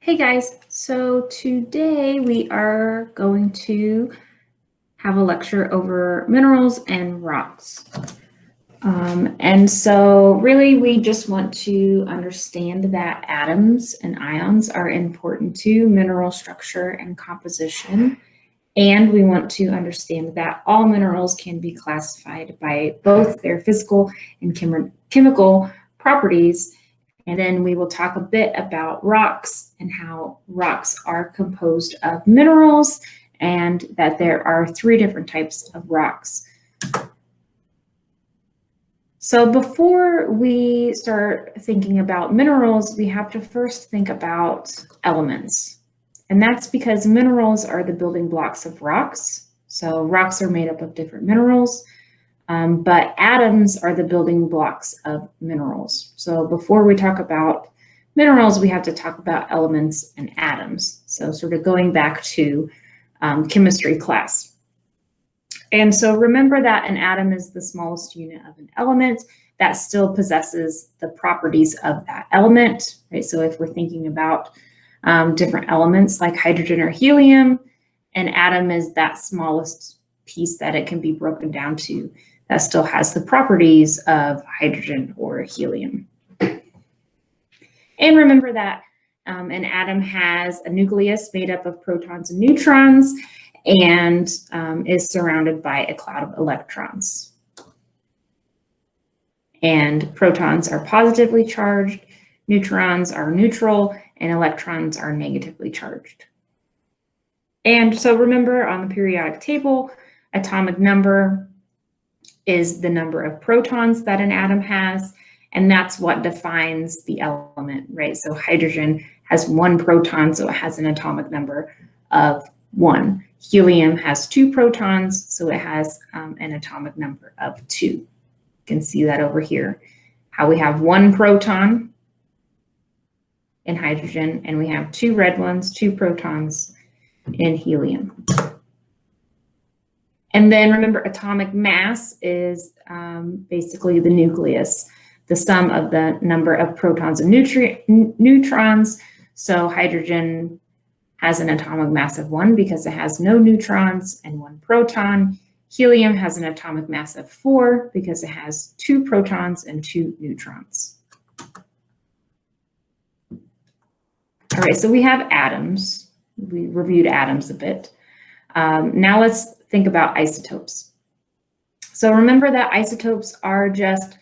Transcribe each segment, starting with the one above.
Hey guys, so today we are going to have a lecture over minerals and rocks. And so really we just want to understand that atoms and ions are important to mineral structure and composition. And we want to understand that all minerals can be classified by both their physical and chemical properties. And then we will talk a bit about rocks and how rocks are composed of minerals and that there are 3 different types of rocks. So before we start thinking about minerals, we have to first think about elements. And that's because minerals are the building blocks of rocks. So rocks are made up of different minerals. But atoms are the building blocks of minerals. So before we talk about minerals, we have to talk about elements and atoms. So sort of going back to chemistry class. And so remember that an atom is the smallest unit of an element that still possesses the properties of that element, right? So if we're thinking about different elements like hydrogen or helium, an atom is that smallest piece that it can be broken down to that still has the properties of hydrogen or helium. And remember that an atom has a nucleus made up of protons and neutrons and is surrounded by a cloud of electrons. And protons are positively charged, neutrons are neutral, and electrons are negatively charged. And so remember on the periodic table, atomic number is the number of protons that an atom has, and that's what defines the element, right? So hydrogen has 1 proton, so it has an atomic number of 1. Helium has 2 protons, so it has an atomic number of 2. You can see that over here, how we have 1 proton in hydrogen, and we have 2 red ones, 2 protons in helium. And then remember, atomic mass is basically the nucleus, the sum of the number of protons and neutrons. So hydrogen has an atomic mass of 1 because it has no neutrons and 1 proton. Helium has an atomic mass of 4 because it has 2 protons and 2 neutrons. All right, so we have atoms. We reviewed atoms a bit. Now let's think about isotopes. So remember that isotopes are just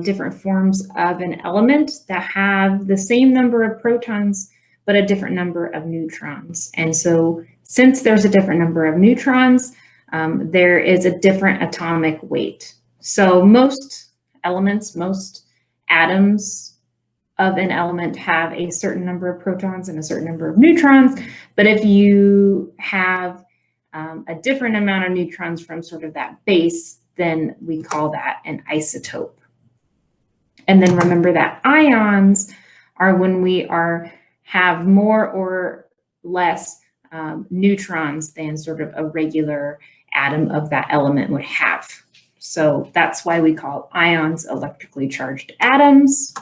different forms of an element that have the same number of protons, but a different number of neutrons. And so since there's a different number of neutrons, there is a different atomic weight. So most elements, most atoms of an element have a certain number of protons and a certain number of neutrons. But if you have a different amount of neutrons from sort of that base, then we call that an isotope. And then remember that ions are when we have more or less neutrons than sort of a regular atom of that element would have. So that's why we call ions electrically charged atoms.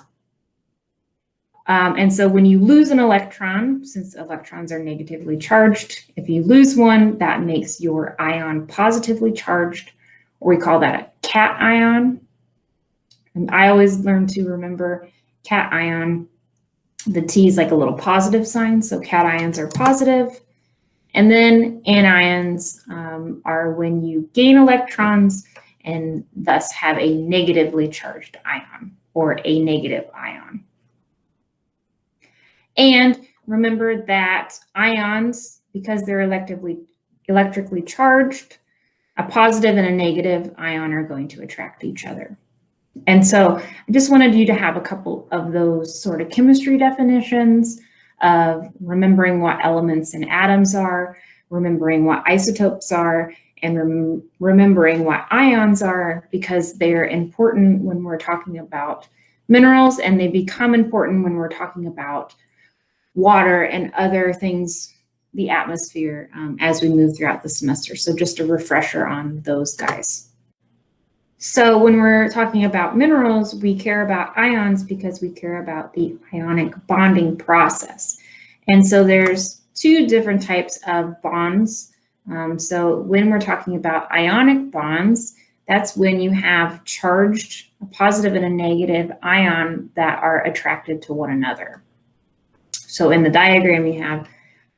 And so when you lose an electron, since electrons are negatively charged, if you lose one, that makes your ion positively charged, or we call that a cation. And I always learn to remember cation. The T is like a little positive sign, so cations are positive. And then anions are when you gain electrons and thus have a negatively charged ion or a negative ion. And remember that ions, because they're electrically charged, a positive and a negative ion are going to attract each other. And so I just wanted you to have a couple of those sort of chemistry definitions of remembering what elements and atoms are, remembering what isotopes are, and remembering what ions are, because they're important when we're talking about minerals, and they become important when we're talking about water and other things, the atmosphere, as we move throughout the semester. So just a refresher on those guys. So when we're talking about minerals, we care about ions because we care about the ionic bonding process. And so there's two different types of bonds. So when we're talking about ionic bonds, that's when you have charged, a positive and a negative ion that are attracted to one another. So in the diagram, you have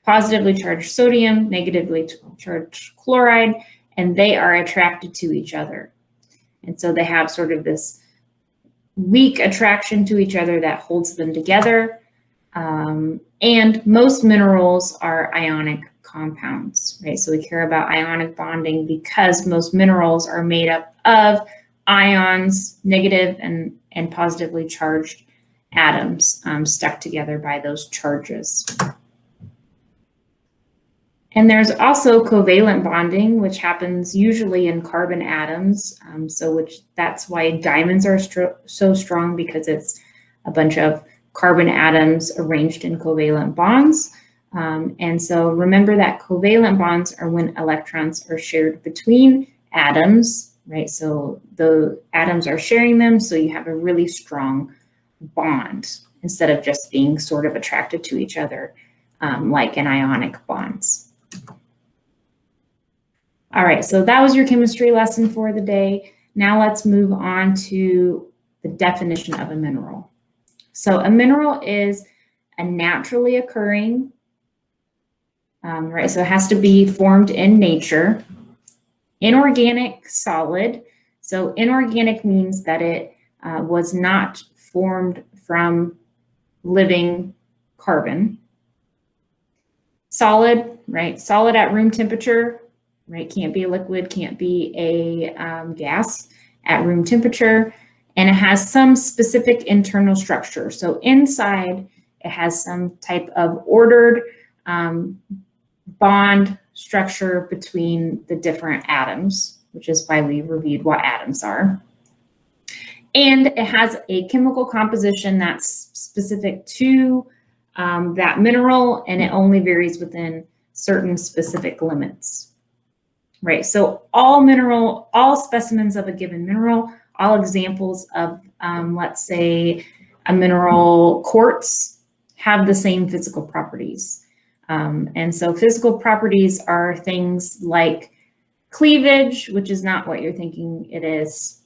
positively charged sodium, negatively charged chloride, and they are attracted to each other. And so they have sort of this weak attraction to each other that holds them together. And most minerals are ionic compounds, right? So we care about ionic bonding because most minerals are made up of ions, negative and positively charged atoms stuck together by those charges. And there's also covalent bonding, which happens usually in carbon atoms. That's why diamonds are so strong, because it's a bunch of carbon atoms arranged in covalent bonds. And so remember that covalent bonds are when electrons are shared between atoms, right? So the atoms are sharing them, so you have a really strong bond instead of just being sort of attracted to each other like in ionic bonds. All right, so that was your chemistry lesson for the day. Now let's move on to the definition of a mineral. So a mineral is a naturally occurring, right? So it has to be formed in nature, inorganic solid. So inorganic means that it was not formed from living carbon. Solid, right? Solid at room temperature, right? Can't be a liquid, can't be a gas at room temperature. And it has some specific internal structure. So inside, it has some type of ordered bond structure between the different atoms, which is why we reviewed what atoms are. And it has a chemical composition that's specific to that mineral, and it only varies within certain specific limits, right? So all specimens of a given mineral, all examples of, let's say, a mineral quartz, have the same physical properties. And so physical properties are things like cleavage, which is not what you're thinking it is,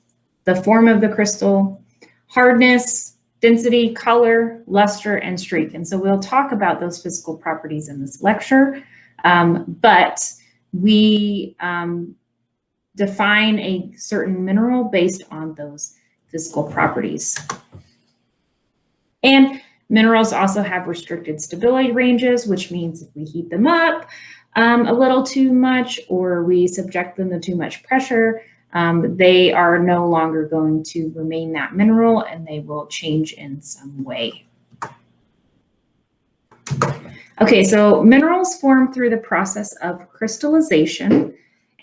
the form of the crystal, hardness, density, color, luster, and streak. And so we'll talk about those physical properties in this lecture, but we define a certain mineral based on those physical properties. And minerals also have restricted stability ranges, which means if we heat them up a little too much, or we subject them to too much pressure, they are no longer going to remain that mineral, and they will change in some way. Okay, so minerals form through the process of crystallization,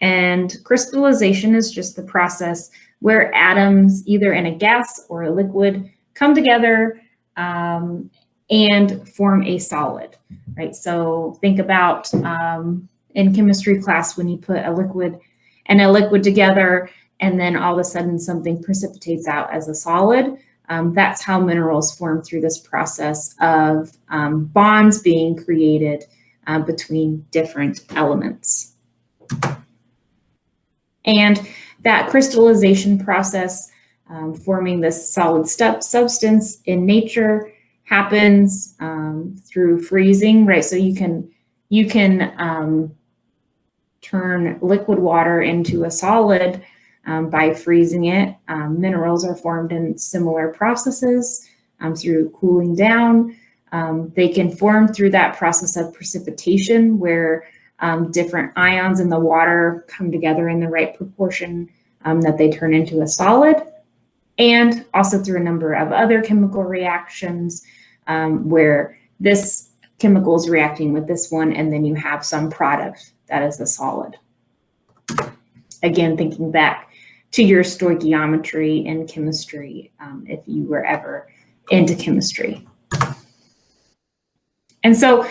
and crystallization is just the process where atoms, either in a gas or a liquid, come together and form a solid, right? So think about in chemistry class when you put a liquid and a liquid together, and then all of a sudden something precipitates out as a solid. That's how minerals form, through this process of bonds being created between different elements. And that crystallization process, forming this solid substance in nature, happens through freezing, right? So you can turn liquid water into a solid by freezing it. Minerals are formed in similar processes through cooling down. They can form through that process of precipitation, where different ions in the water come together in the right proportion that they turn into a solid, and also through a number of other chemical reactions where this chemical is reacting with this one, and then you have some product that is a solid. Again, thinking back to your stoichiometry in chemistry, if you were ever into chemistry. And so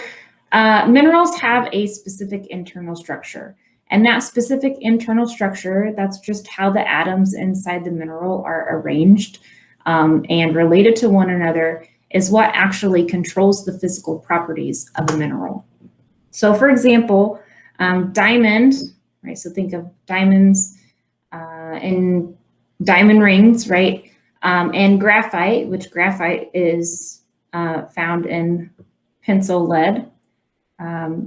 minerals have a specific internal structure, and that specific internal structure, that's just how the atoms inside the mineral are arranged and related to one another, is what actually controls the physical properties of a mineral. So for example, diamond, right? So think of diamonds and diamond rings, right? And graphite, which graphite is found in pencil lead.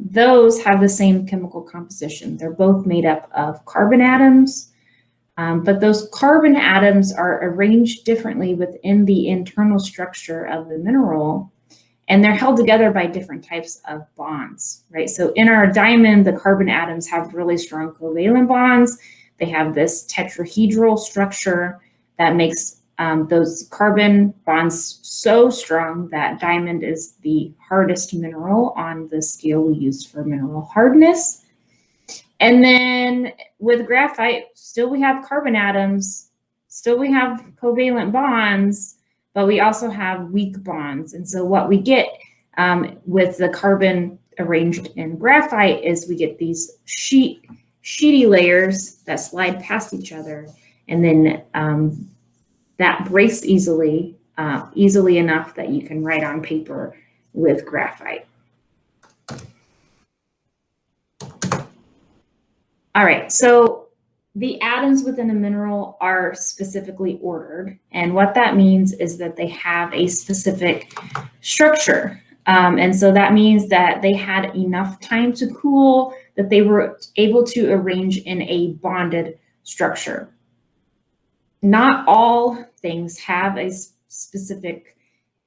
Those have the same chemical composition. They're both made up of carbon atoms, but those carbon atoms are arranged differently within the internal structure of the mineral, and they're held together by different types of bonds, right? So in our diamond, the carbon atoms have really strong covalent bonds. They have this tetrahedral structure that makes those carbon bonds so strong that diamond is the hardest mineral on the scale we use for mineral hardness. And then with graphite, still we have carbon atoms, still we have covalent bonds, but we also have weak bonds. And so what we get with the carbon arranged in graphite is we get these sheety layers that slide past each other, and then that breaks easily enough that you can write on paper with graphite. All right, so the atoms within a mineral are specifically ordered, and what that means is that they have a specific structure. And so that means that they had enough time to cool, that they were able to arrange in a bonded structure. Not all things have a specific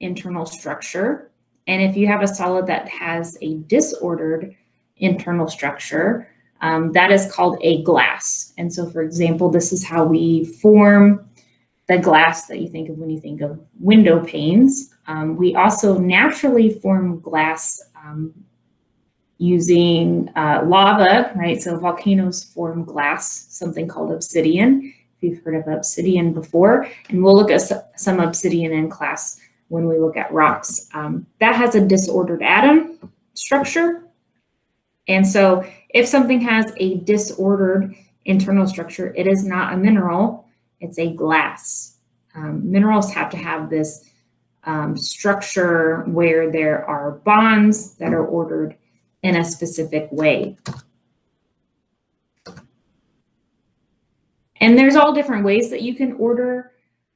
internal structure. And if you have a solid that has a disordered internal structure, that is called a glass. And so, for example, this is how we form the glass that you think of when you think of window panes. We also naturally form glass using lava, right? So volcanoes form glass, something called obsidian. If you've heard of obsidian before, and we'll look at some obsidian in class when we look at rocks. That has a disordered atom structure. And so if something has a disordered internal structure, it is not a mineral, it's a glass. Minerals have to have this structure where there are bonds that are ordered in a specific way. And there's all different ways that you can order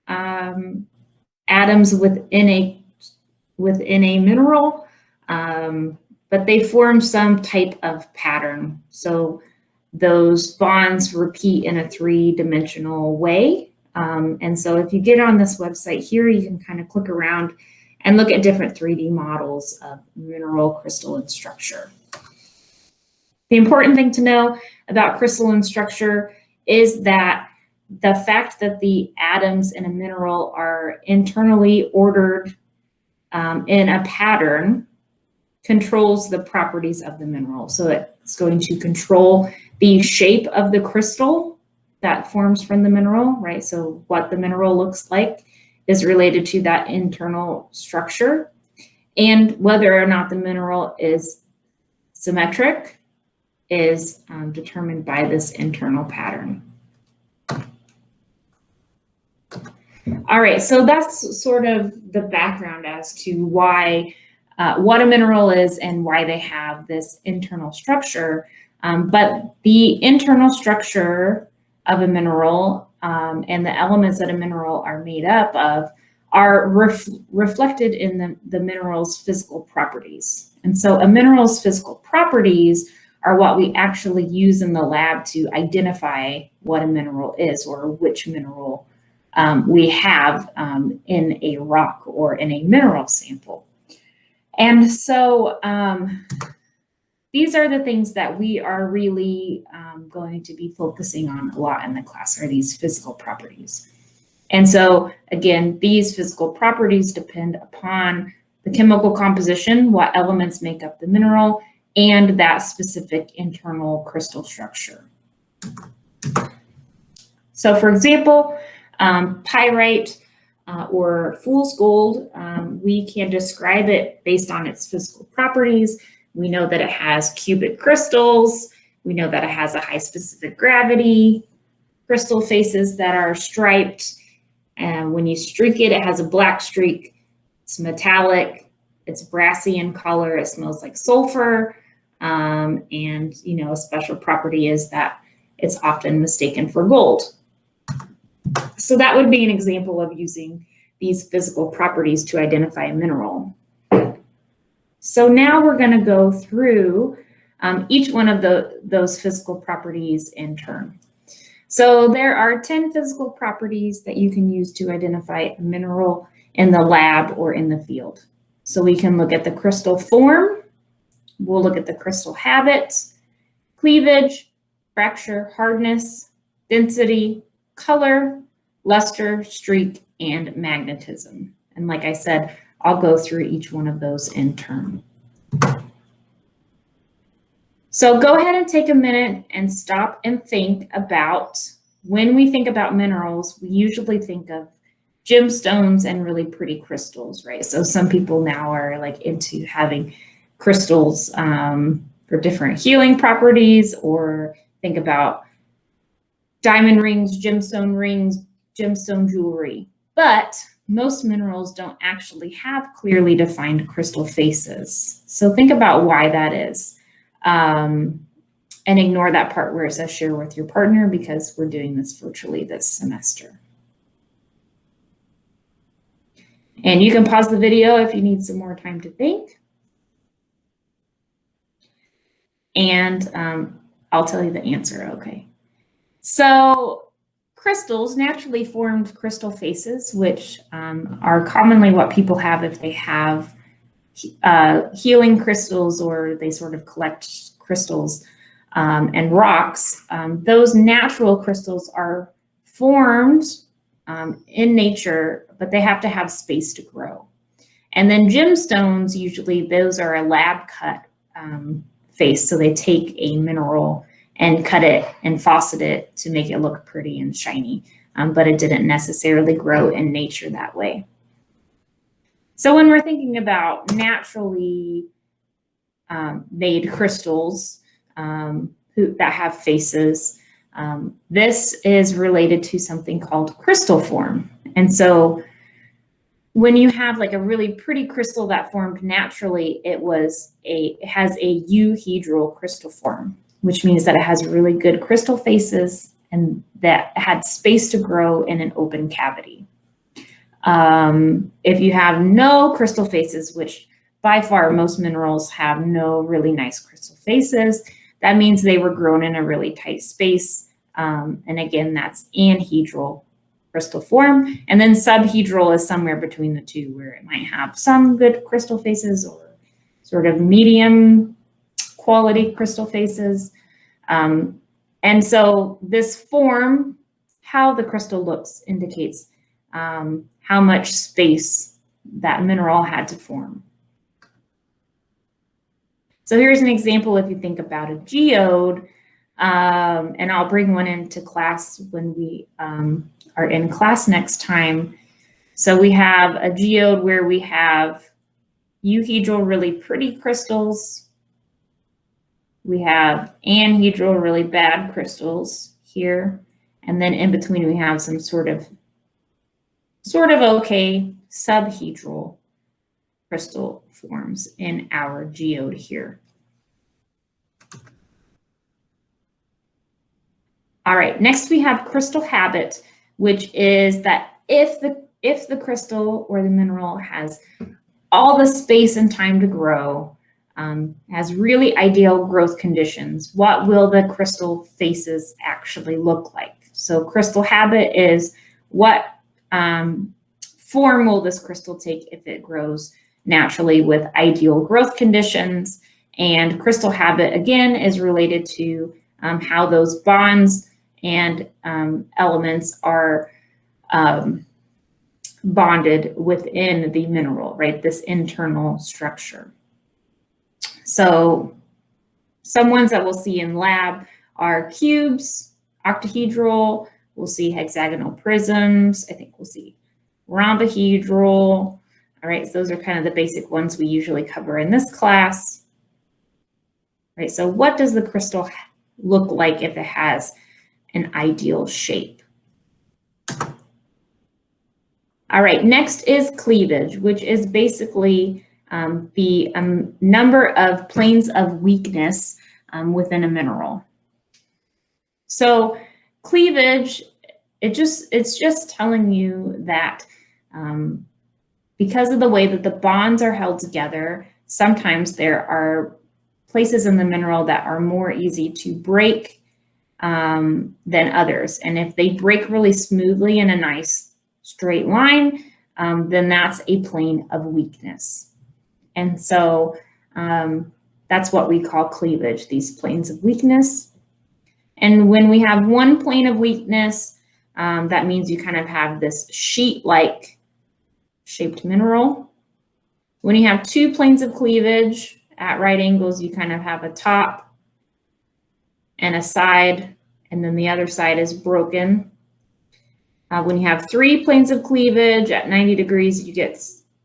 atoms within a mineral, but they form some type of pattern. So those bonds repeat in a three-dimensional way. And so if you get on this website here, you can kind of click around and look at different 3D models of mineral crystalline structure. The important thing to know about crystalline structure is that the fact that the atoms in a mineral are internally ordered in a pattern controls the properties of the mineral. So it's going to control the shape of the crystal that forms from the mineral, right? So what the mineral looks like is related to that internal structure, and whether or not the mineral is symmetric is determined by this internal pattern. All right, so that's sort of the background as to why, what a mineral is and why they have this internal structure. But the internal structure of a mineral and the elements that a mineral are made up of are reflected in the mineral's physical properties. And so a mineral's physical properties are what we actually use in the lab to identify what a mineral is or which mineral we have in a rock or in a mineral sample. And so these are the things that we are really going to be focusing on a lot in the class, are these physical properties. And so again, these physical properties depend upon the chemical composition, what elements make up the mineral, and that specific internal crystal structure. So for example, pyrite or fool's gold, we can describe it based on its physical properties. We know that it has cubic crystals. We know that it has a high specific gravity, crystal faces that are striped. And when you streak it, it has a black streak. It's metallic, it's brassy in color, it smells like sulfur, and a special property is that it's often mistaken for gold. So that would be an example of using these physical properties to identify a mineral. So now we're going to go through each one of those physical properties in turn. So there are 10 physical properties that you can use to identify a mineral in the lab or in the field. So we can look at the crystal form, we'll look at the crystal habit, cleavage, fracture, hardness, density, color, luster, streak, and magnetism. And like I said, I'll go through each one of those in turn. So go ahead and take a minute and stop and think about, when we think about minerals, we usually think of gemstones and really pretty crystals, right? So some people now are like into having crystals for different healing properties, or think about diamond rings, gemstone jewelry. But most minerals don't actually have clearly defined crystal faces. So think about why that is. And ignore that part where it says share with your partner, because we're doing this virtually this semester. And you can pause the video if you need some more time to think. And I'll tell you the answer, okay? So crystals, naturally formed crystal faces, which are commonly what people have if they have healing crystals, or they sort of collect crystals and rocks. Those natural crystals are formed in nature, but they have to have space to grow. And then gemstones, usually those are a lab cut face. So they take a mineral and cut it and faucet it to make it look pretty and shiny, but it didn't necessarily grow in nature that way. So when we're thinking about naturally made crystals that have faces, this is related to something called crystal form. And so when you have like a really pretty crystal that formed naturally, it has a euhedral crystal form, which means that it has really good crystal faces and that had space to grow in an open cavity. If you have no crystal faces, which by far most minerals have no really nice crystal faces, that means they were grown in a really tight space. And again, that's anhedral crystal form. And then subhedral is somewhere between the two, where it might have some good crystal faces or sort of medium quality crystal faces. And so this form, how the crystal looks, indicates how much space that mineral had to form. So here's an example if you think about a geode, and I'll bring one into class when we are in class next time. So we have a geode where we have euhedral, really pretty crystals. We have anhedral, really bad crystals here. And then in between we have some sort of okay subhedral crystal forms in our geode here. All right, next we have crystal habit, which is that if the crystal or the mineral has all the space and time to grow, has really ideal growth conditions, what will the crystal faces actually look like? So crystal habit is what form will this crystal take if it grows naturally with ideal growth conditions. And crystal habit, again, is related to how those bonds and elements are bonded within the mineral, right? This internal structure. So some ones that we'll see in lab are cubes, octahedral, we'll see hexagonal prisms, I think we'll see rhombohedral. All right, so those are kind of the basic ones we usually cover in this class. Right, so what does the crystal look like if it has an ideal shape? All right, next is cleavage, which is basically the number of planes of weakness within a mineral. So cleavage, it's just telling you that because of the way that the bonds are held together, sometimes there are places in the mineral that are more easy to break than others. And if they break really smoothly in a nice straight line, then that's a plane of weakness. And so that's what we call cleavage, these planes of weakness. And when we have one plane of weakness, that means you kind of have this sheet-like shaped mineral. When you have two planes of cleavage at right angles, you kind of have a top and a side, and then the other side is broken. When you have three planes of cleavage at 90 degrees, you get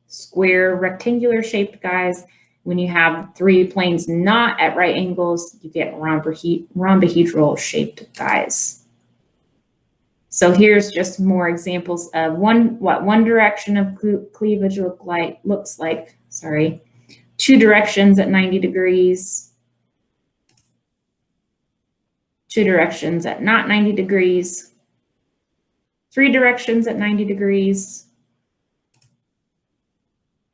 square, rectangular shaped guys. When you have three planes not at right angles, you get rhombohedral shaped guys. So here's just more examples of what one direction of cleavage looks like. Two directions at 90 degrees, two directions at not 90 degrees, three directions at 90 degrees,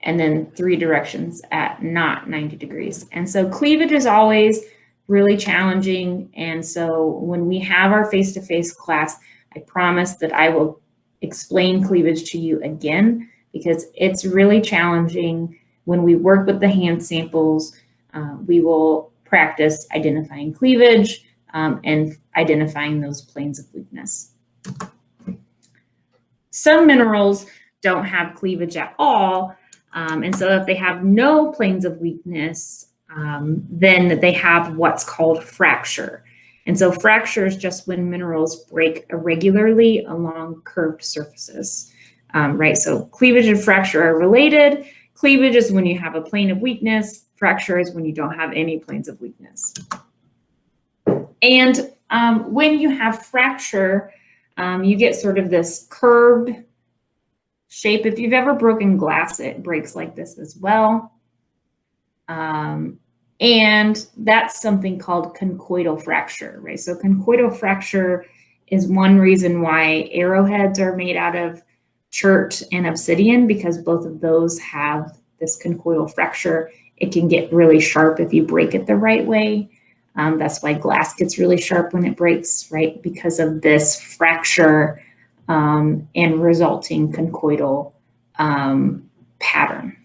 and then three directions at not 90 degrees. And so cleavage is always really challenging. And so when we have our face-to-face class, I promise that I will explain cleavage to you again, because it's really challenging. When we work with the hand samples, we will practice identifying cleavage and identifying those planes of weakness. Some minerals don't have cleavage at all. And so if they have no planes of weakness, then they have what's called fracture. And so fracture is just when minerals break irregularly along curved surfaces, right? So cleavage and fracture are related. Cleavage is when you have a plane of weakness. Fracture is when you don't have any planes of weakness. And when you have fracture, you get sort of this curved shape. If you've ever broken glass, it breaks like this as well. And that's something called conchoidal fracture, right? So conchoidal fracture is one reason why arrowheads are made out of chert and obsidian, because both of those have this conchoidal fracture. It can get really sharp if you break it the right way. That's why glass gets really sharp when it breaks, right? Because of this fracture and resulting conchoidal pattern.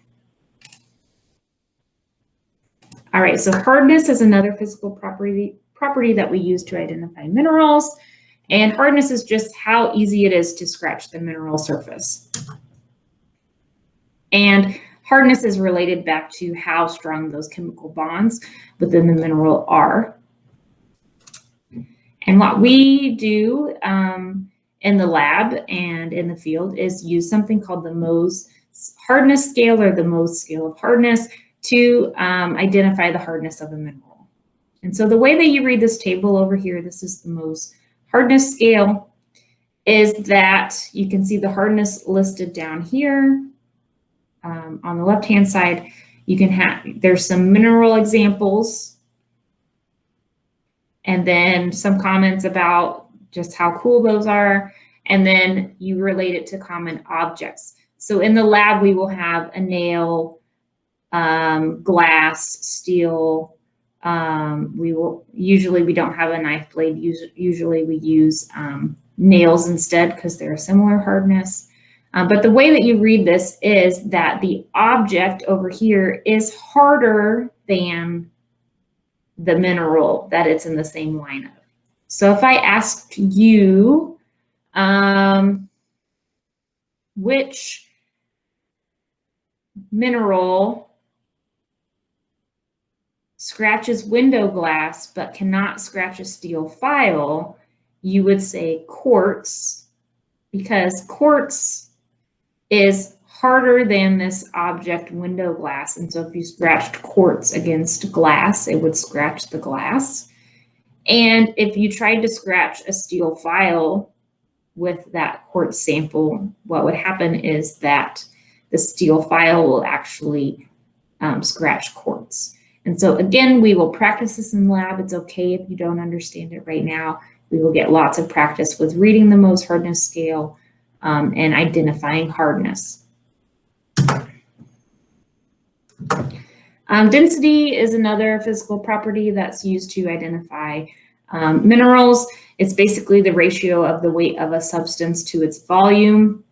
All right, so hardness is another physical property that we use to identify minerals. And hardness is just how easy it is to scratch the mineral surface. And hardness is related back to how strong those chemical bonds within the mineral are. And what we do in the lab and in the field is use something called the Mohs hardness scale, or the Mohs scale of hardness, to identify the hardness of a mineral. And so the way that you read this table over here, this is the Mohs hardness scale, is that you can see the hardness listed down here. On the left-hand side, you can have, there's some mineral examples, and then some comments about just how cool those are, and then you relate it to common objects. So in the lab, we will have a nail, glass, steel. We don't have a knife blade. Usually we use nails instead, because they're a similar hardness. But the way that you read this is that the object over here is harder than the mineral that it's in the same line of. So if I asked you which mineral scratches window glass but cannot scratch a steel file, you would say quartz, because quartz is harder than this object window glass. And so if you scratched quartz against glass, it would scratch the glass. And if you tried to scratch a steel file, with that quartz sample, what would happen is that the steel file will actually scratch quartz. And so again, we will practice this in the lab. It's okay if you don't understand it right now. We will get lots of practice with reading the Mohs hardness scale and identifying hardness. Density is another physical property that's used to identify minerals. It's basically the ratio of the weight of a substance to its volume.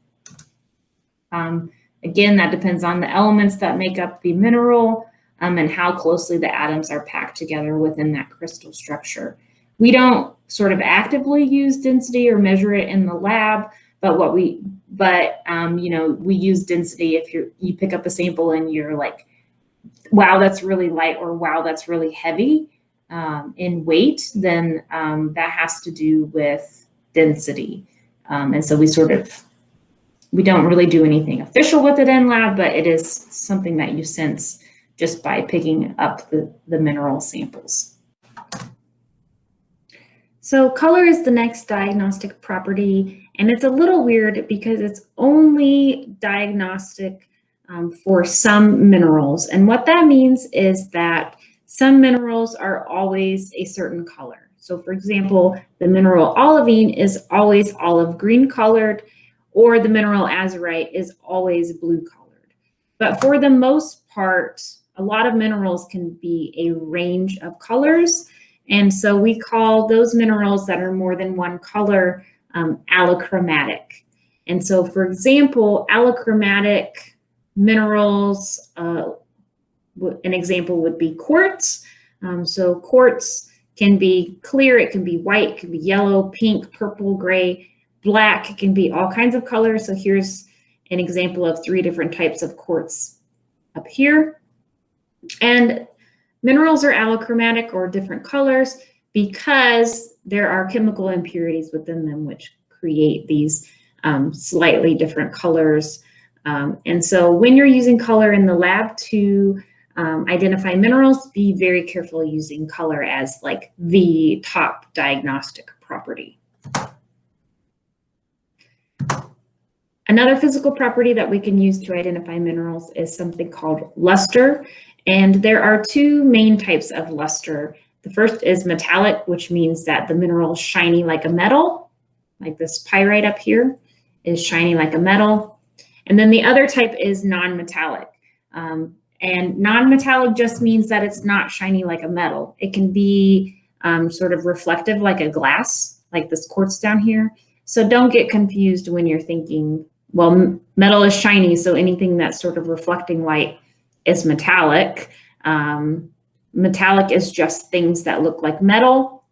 Again, that depends on the elements that make up the mineral and how closely the atoms are packed together within that crystal structure. We don't sort of actively use density or measure it in the lab, but we use density if you pick up a sample and you're like, wow, that's really light, or wow, that's really heavy in weight, then that has to do with density. And so we don't really do anything official with it in lab, but it is something that you sense just by picking up the mineral samples. So color is the next diagnostic property, and it's a little weird because it's only diagnostic for some minerals. And what that means is that some minerals are always a certain color. So for example, the mineral olivine is always olive green colored, or the mineral azurite is always blue colored. But for the most part, a lot of minerals can be a range of colors. And so we call those minerals that are more than one color allochromatic. And so for example, allochromatic minerals, an example would be quartz. So quartz can be clear, it can be white, it can be yellow, pink, purple, gray, black, it can be all kinds of colors. So here's an example of 3 different types of quartz up here. And minerals are allochromatic, or different colors, because there are chemical impurities within them which create these slightly different colors. And so when you're using color in the lab to identify minerals, be very careful using color as like the top diagnostic property. Another physical property that we can use to identify minerals is something called luster. And there are 2 main types of luster. The first is metallic, which means that the mineral is shiny like a metal, like this pyrite up here is shiny like a metal. And then the other type is non-metallic. And non-metallic just means that it's not shiny like a metal. It can be sort of reflective like a glass, like this quartz down here. So don't get confused when you're thinking, well, metal is shiny, so anything that's sort of reflecting light is metallic. Metallic is just things that look like metal.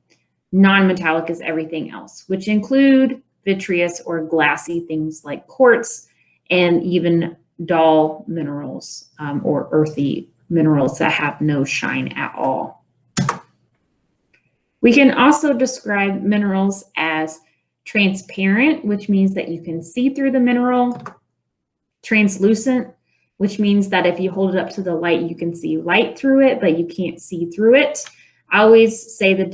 Non-metallic is everything else, which include vitreous or glassy things like quartz, and even dull minerals or earthy minerals that have no shine at all. We can also describe minerals as transparent, which means that you can see through the mineral. Translucent, which means that if you hold it up to the light, you can see light through it, but you can't see through it. I always say the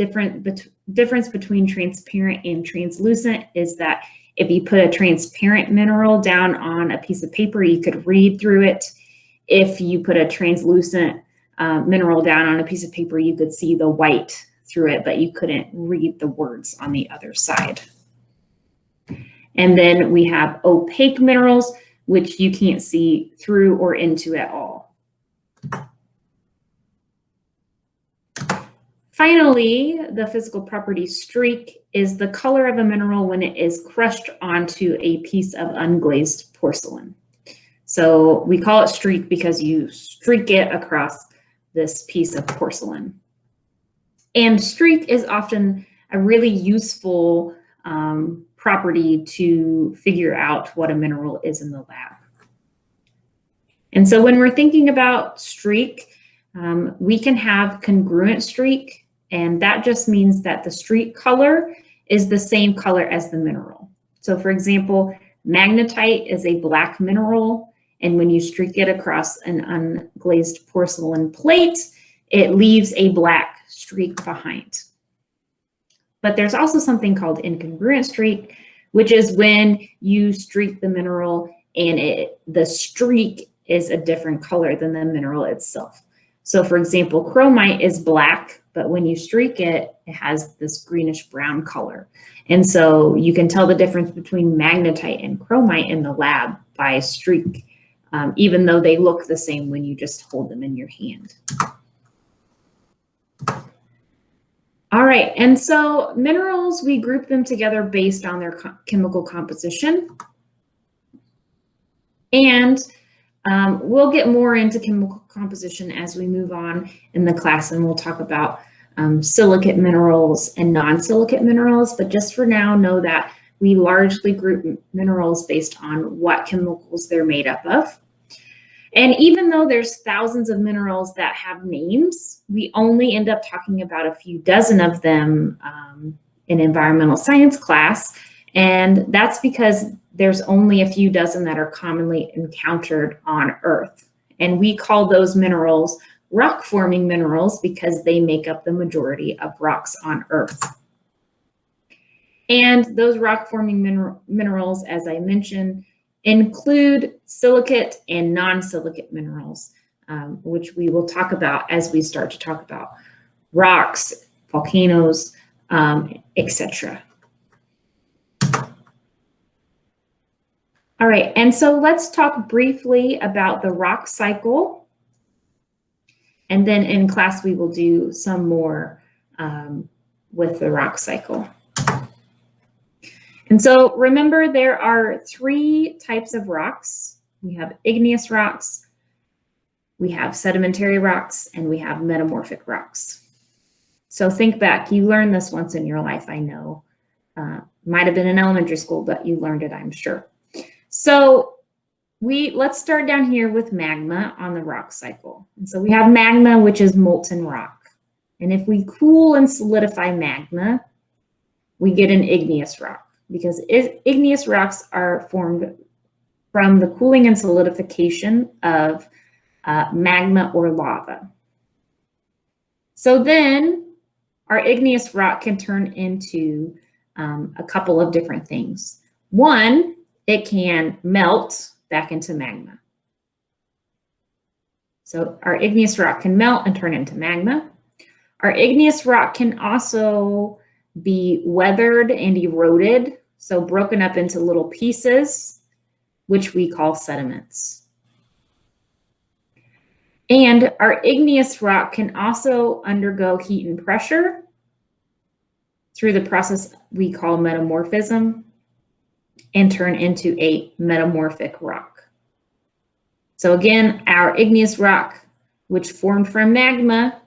difference between transparent and translucent is that if you put a transparent mineral down on a piece of paper, you could read through it. If you put a translucent mineral down on a piece of paper, you could see the white through it, but you couldn't read the words on the other side. And then we have opaque minerals, which you can't see through or into at all. Finally, the physical property streak is the color of a mineral when it is crushed onto a piece of unglazed porcelain. So we call it streak because you streak it across this piece of porcelain. And streak is often a really useful property to figure out what a mineral is in the lab. And so when we're thinking about streak, we can have congruent streak, and that just means that the streak color is the same color as the mineral. So for example, magnetite is a black mineral, and when you streak it across an unglazed porcelain plate, it leaves a black streak behind. But there's also something called incongruent streak, which is when you streak the mineral and the streak is a different color than the mineral itself. So for example, chromite is black, but when you streak it, it has this greenish brown color. And so you can tell the difference between magnetite and chromite in the lab by a streak, even though they look the same when you just hold them in your hand. All right, and so minerals, we group them together based on their chemical composition. And we'll get more into chemical composition as we move on in the class, and we'll talk about silicate minerals and non-silicate minerals. But just for now, know that we largely group minerals based on what chemicals they're made up of. And even though there's thousands of minerals that have names, we only end up talking about a few dozen of them in environmental science class. And that's because there's only a few dozen that are commonly encountered on Earth. And we call those minerals rock-forming minerals because they make up the majority of rocks on Earth. And those rock-forming minerals, as I mentioned, include silicate and non-silicate minerals, which we will talk about as we start to talk about rocks, volcanoes, etc. All right, and so let's talk briefly about the rock cycle. And then in class, we will do some more with the rock cycle. And so remember, there are 3 types of rocks. We have igneous rocks, we have sedimentary rocks, and we have metamorphic rocks. So think back, you learned this once in your life, I know. Might have been in elementary school, but you learned it, I'm sure. So let's start down here with magma on the rock cycle. And so we have magma, which is molten rock. And if we cool and solidify magma, we get an igneous rock, because igneous rocks are formed from the cooling and solidification of magma or lava. So then our igneous rock can turn into a couple of different things. One, it can melt back into magma. So our igneous rock can melt and turn into magma. Our igneous rock can also be weathered and eroded, so broken up into little pieces, which we call sediments. And our igneous rock can also undergo heat and pressure through the process we call metamorphism and turn into a metamorphic rock. So again, our igneous rock, which formed from magma,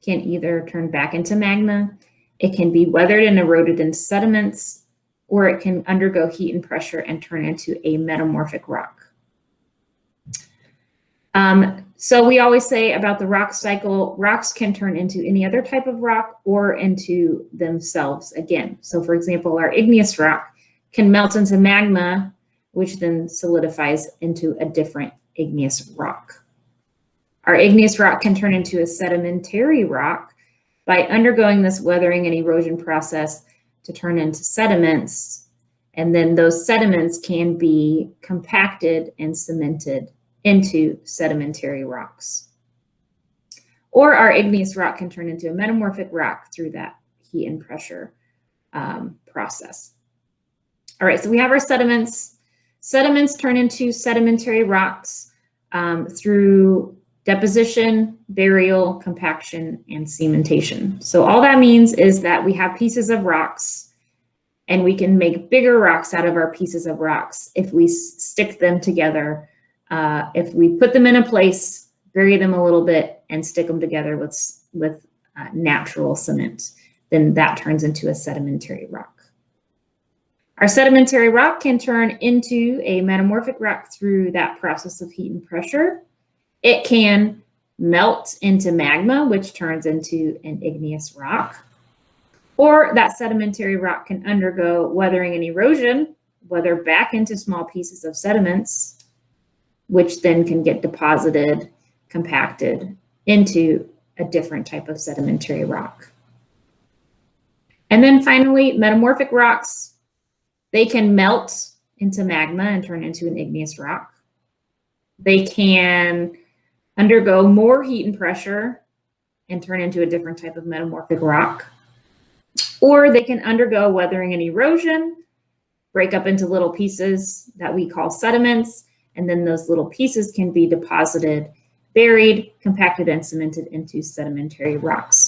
can either turn back into magma, it can be weathered and eroded into sediments, or it can undergo heat and pressure and turn into a metamorphic rock. So we always say about the rock cycle, rocks can turn into any other type of rock or into themselves again. So for example, our igneous rock can melt into magma, which then solidifies into a different igneous rock. Our igneous rock can turn into a sedimentary rock by undergoing this weathering and erosion process to turn into sediments. And then those sediments can be compacted and cemented into sedimentary rocks. Or our igneous rock can turn into a metamorphic rock through that heat and pressure process. All right, so we have our sediments. Sediments turn into sedimentary rocks through deposition, burial, compaction, and cementation. So all that means is that we have pieces of rocks and we can make bigger rocks out of our pieces of rocks if we stick them together. If we put them in a place, bury them a little bit, and stick them together with natural cement, then that turns into a sedimentary rock. Our sedimentary rock can turn into a metamorphic rock through that process of heat and pressure. It can melt into magma, which turns into an igneous rock. Or that sedimentary rock can undergo weathering and erosion, weather back into small pieces of sediments, which then can get deposited, compacted into a different type of sedimentary rock. And then finally, metamorphic rocks. They can melt into magma and turn into an igneous rock. They can undergo more heat and pressure and turn into a different type of metamorphic rock. Or they can undergo weathering and erosion, break up into little pieces that we call sediments, and then those little pieces can be deposited, buried, compacted, and cemented into sedimentary rocks.